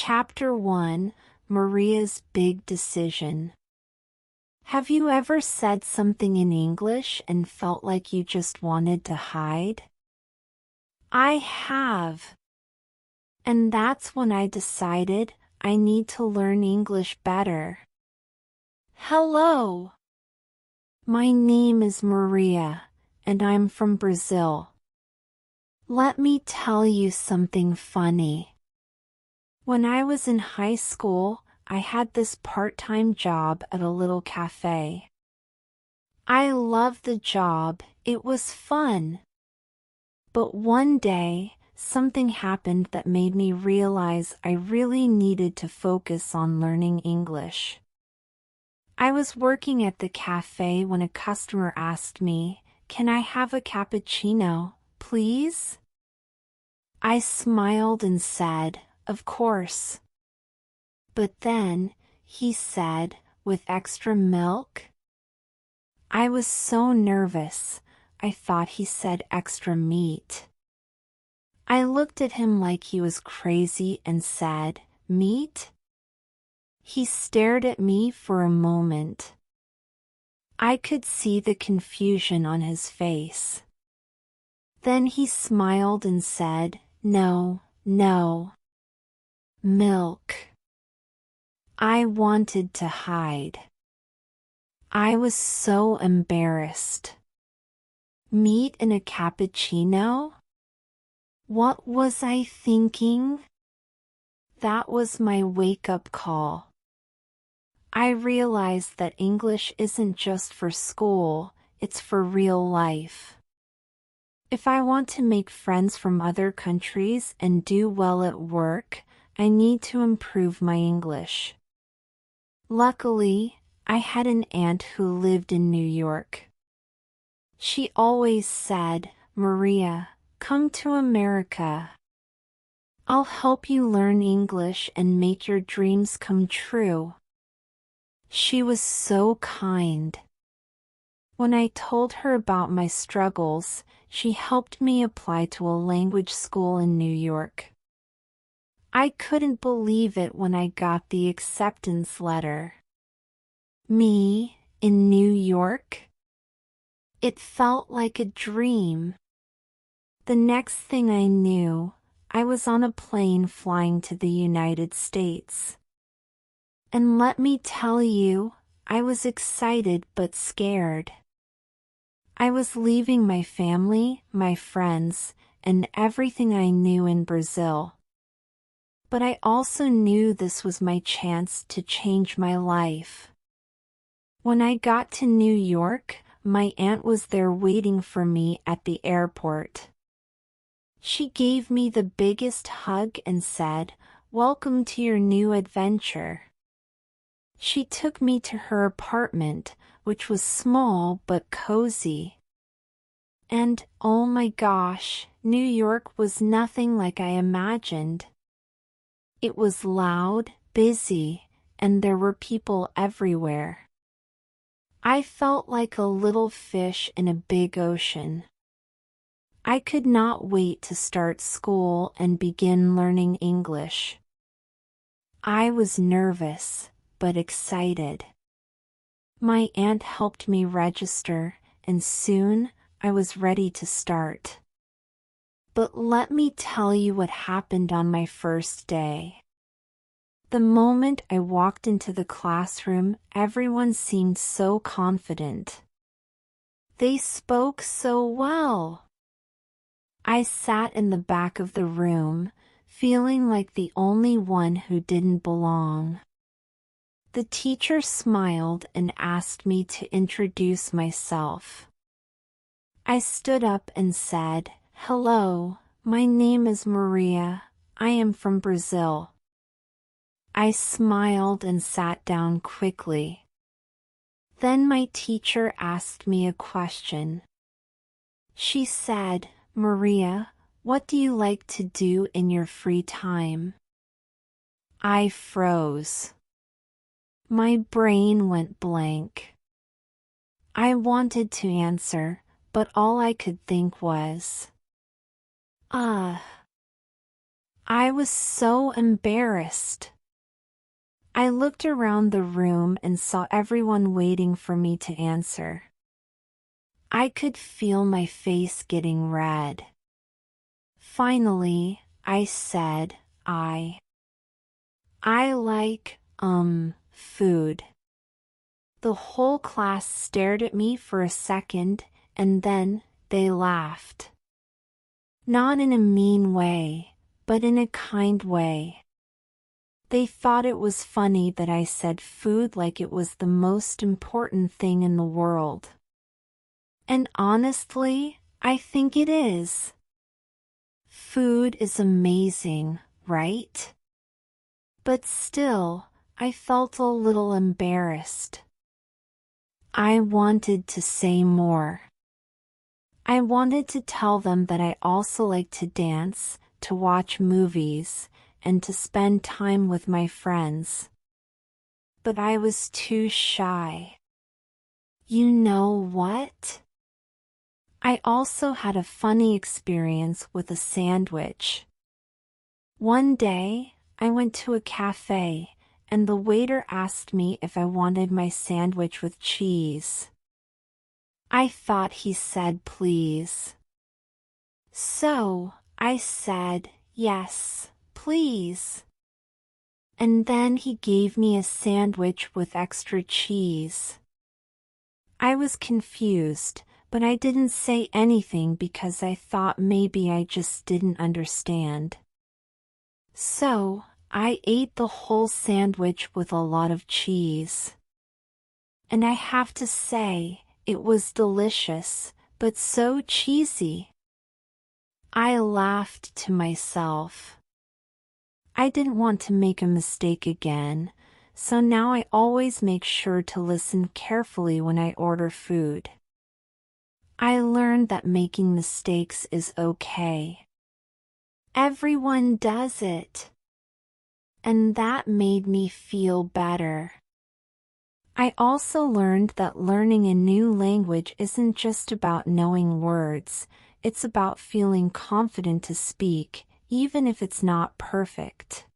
Chapter 1, Maria's Big Decision. Have you ever said something in English and felt like you just wanted to hide? I have. And that's when I decided I need to learn English better. Hello. My name is Maria, and I'm from Brazil. Let me tell you something funny. When I was in high school, I had this part-time job at a little cafe. I loved the job, it was fun. But one day, something happened that made me realize I really needed to focus on learning English. I was working at the cafe when a customer asked me, "Can I have a cappuccino, please?" I smiled and said, "Of course." But then, he said, "With extra milk?" I was so nervous, I thought he said extra meat. I looked at him like he was crazy and said, "Meat?" He stared at me for a moment. I could see the confusion on his face. Then he smiled and said, "No, no. Milk." I wanted to hide. I was so embarrassed. Meat in a cappuccino? What was I thinking? That was my wake-up call. I realized that English isn't just for school, it's for real life. If I want to make friends from other countries and do well at work, I need to improve my English. Luckily, I had an aunt who lived in New York. She always said, "Maria, come to America. I'll help you learn English and make your dreams come true." She was so kind. When I told her about my struggles, she helped me apply to a language school in New York. I couldn't believe it when I got the acceptance letter. Me, in New York? It felt like a dream. The next thing I knew, I was on a plane flying to the United States. And let me tell you, I was excited but scared. I was leaving my family, my friends, and everything I knew in Brazil. But I also knew this was my chance to change my life. When I got to New York, my aunt was there waiting for me at the airport. She gave me the biggest hug and said, "Welcome to your new adventure." She took me to her apartment, which was small but cozy. And, oh my gosh, New York was nothing like I imagined. It was loud, busy, and there were people everywhere. I felt like a little fish in a big ocean. I could not wait to start school and begin learning English. I was nervous, but excited. My aunt helped me register, and soon I was ready to start. But let me tell you what happened on my first day. The moment I walked into the classroom, everyone seemed so confident. They spoke so well. I sat in the back of the room, feeling like the only one who didn't belong. The teacher smiled and asked me to introduce myself. I stood up and said, "Hello, my name is Maria. I am from Brazil." I smiled and sat down quickly. Then my teacher asked me a question. She said, "Maria, what do you like to do in your free time?" I froze. My brain went blank. I wanted to answer, but all I could think was, I was so embarrassed. I looked around the room and saw everyone waiting for me to answer. I could feel my face getting red. Finally, I said, I like, food. The whole class stared at me for a second, and then they laughed. Not in a mean way, but in a kind way. They thought it was funny that I said food like it was the most important thing in the world. And honestly, I think it is. Food is amazing, right? But still, I felt a little embarrassed. I wanted to say more. I wanted to tell them that I also like to dance, to watch movies, and to spend time with my friends. But I was too shy. You know what? I also had a funny experience with a sandwich. One day, I went to a cafe, and the waiter asked me if I wanted my sandwich with cheese. I thought he said please. So, I said, yes, please. And then he gave me a sandwich with extra cheese. I was confused, but I didn't say anything because I thought maybe I just didn't understand. So, I ate the whole sandwich with a lot of cheese. And I have to say, it was delicious, but so cheesy. I laughed to myself. I didn't want to make a mistake again, so now I always make sure to listen carefully when I order food. I learned that making mistakes is okay. Everyone does it. And that made me feel better. I also learned that learning a new language isn't just about knowing words, it's about feeling confident to speak, even if it's not perfect.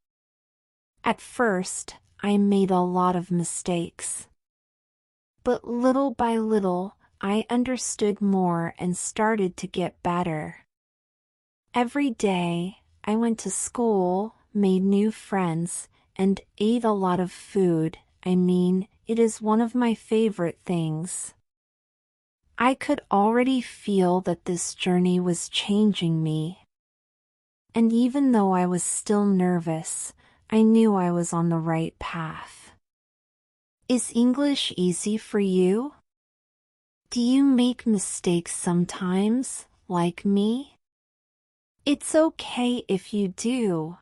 At first, I made a lot of mistakes. But little by little, I understood more and started to get better. Every day, I went to school, made new friends, and ate a lot of food. It is one of my favorite things. I could already feel that this journey was changing me. And even though I was still nervous, I knew I was on the right path. Is English easy for you? Do you make mistakes sometimes, like me? It's okay if you do.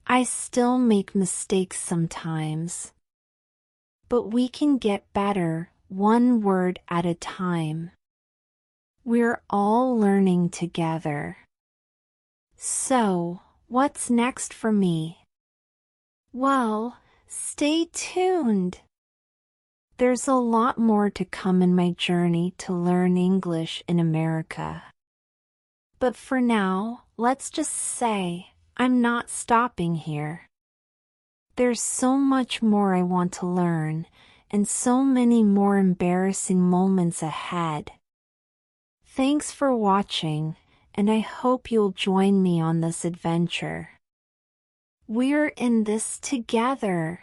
I still make mistakes sometimes. But we can get better, one word at a time. We're all learning together. So, what's next for me? Well, stay tuned. There's a lot more to come in my journey to learn English in America. But for now, let's just say, I'm not stopping here. There's so much more I want to learn, and so many more embarrassing moments ahead. Thanks for watching, and I hope you'll join me on this adventure. We're in this together.